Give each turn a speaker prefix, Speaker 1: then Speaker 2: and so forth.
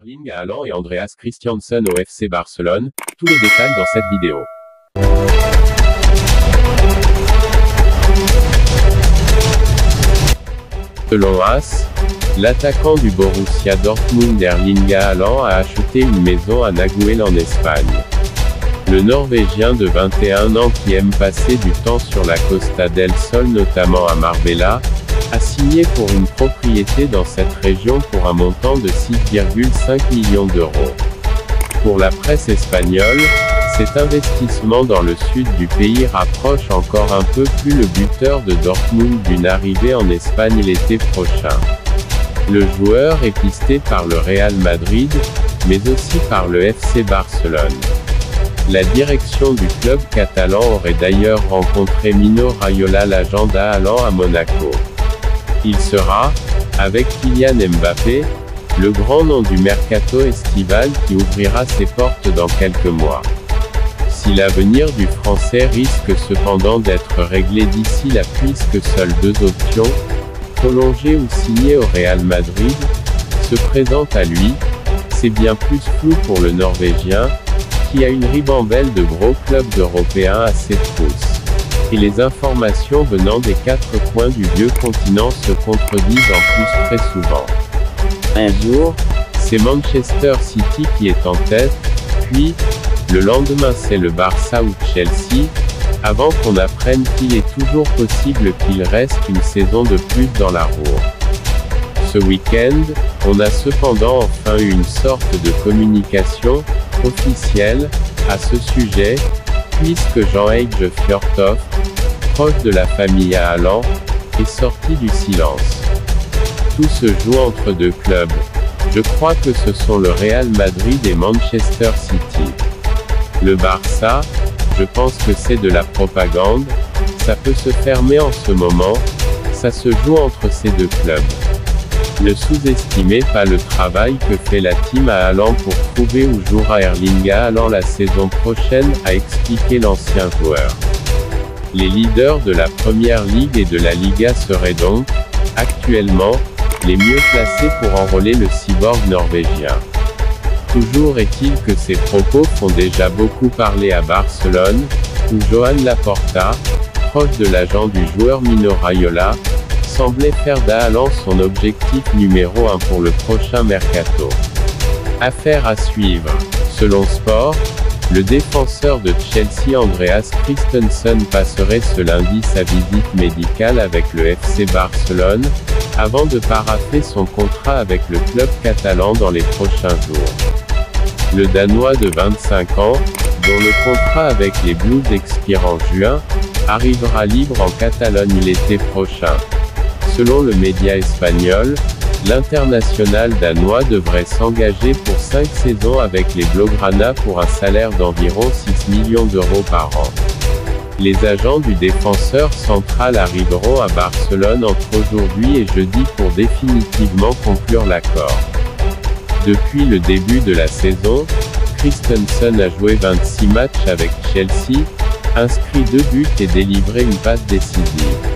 Speaker 1: Erling Haaland et Andreas Christensen au FC Barcelone, tous les détails dans cette vidéo. Selon AS, l'attaquant du Borussia Dortmund Erling Haaland a acheté une maison à Naguel en Espagne. Le Norvégien de 21 ans qui aime passer du temps sur la Costa del Sol notamment à Marbella, a signé pour une propriété dans cette région pour un montant de 6,5 millions d'euros. Pour la presse espagnole, cet investissement dans le sud du pays rapproche encore un peu plus le buteur de Dortmund d'une arrivée en Espagne l'été prochain. Le joueur est pisté par le Real Madrid, mais aussi par le FC Barcelone. La direction du club catalan aurait d'ailleurs rencontré Mino Raiola, l'agent d'Haaland à Monaco. Il sera, avec Kylian Mbappé, le grand nom du mercato estival qui ouvrira ses portes dans quelques mois. Si l'avenir du Français risque cependant d'être réglé d'ici là puisque seules deux options, prolonger ou signer au Real Madrid, se présentent à lui, c'est bien plus flou pour le Norvégien, qui a une ribambelle de gros clubs européens à ses trousses. Et les informations venant des quatre coins du vieux continent se contredisent en plus très souvent. Un jour, c'est Manchester City qui est en tête, puis, le lendemain c'est le Barça ou Chelsea, avant qu'on apprenne qu'il est toujours possible qu'il reste une saison de plus dans la roue. Ce week-end, on a cependant enfin eu une sorte de communication officielle à ce sujet, puisque Jean-Yves Fjørtoft, proche de la famille Haaland, est sorti du silence. Tout se joue entre deux clubs. Je crois que ce sont le Real Madrid et Manchester City. Le Barça, je pense que c'est de la propagande, ça peut se fermer en ce moment, ça se joue entre ces deux clubs. Ne sous-estimez pas le travail que fait la team à Haaland pour trouver où jouera Erling Haaland la saison prochaine, a expliqué l'ancien joueur. Les leaders de la Première Ligue et de la Liga seraient donc, actuellement, les mieux placés pour enrôler le cyborg norvégien. Toujours est-il que ces propos font déjà beaucoup parler à Barcelone, où Joan Laporta, proche de l'agent du joueur Mino Raiola, semblait faire d'Haaland son objectif numéro 1 pour le prochain mercato. Affaire à suivre. Selon Sport, le défenseur de Chelsea Andreas Christensen passerait ce lundi sa visite médicale avec le FC Barcelone, avant de parapher son contrat avec le club catalan dans les prochains jours. Le Danois de 25 ans, dont le contrat avec les Blues expire en juin, arrivera libre en Catalogne l'été prochain. Selon le média espagnol, l'international danois devrait s'engager pour 5 saisons avec les Blaugrana pour un salaire d'environ 6 millions d'euros par an. Les agents du défenseur central arriveront à Barcelone entre aujourd'hui et jeudi pour définitivement conclure l'accord. Depuis le début de la saison, Christensen a joué 26 matchs avec Chelsea, inscrit 2 buts et délivré une passe décisive.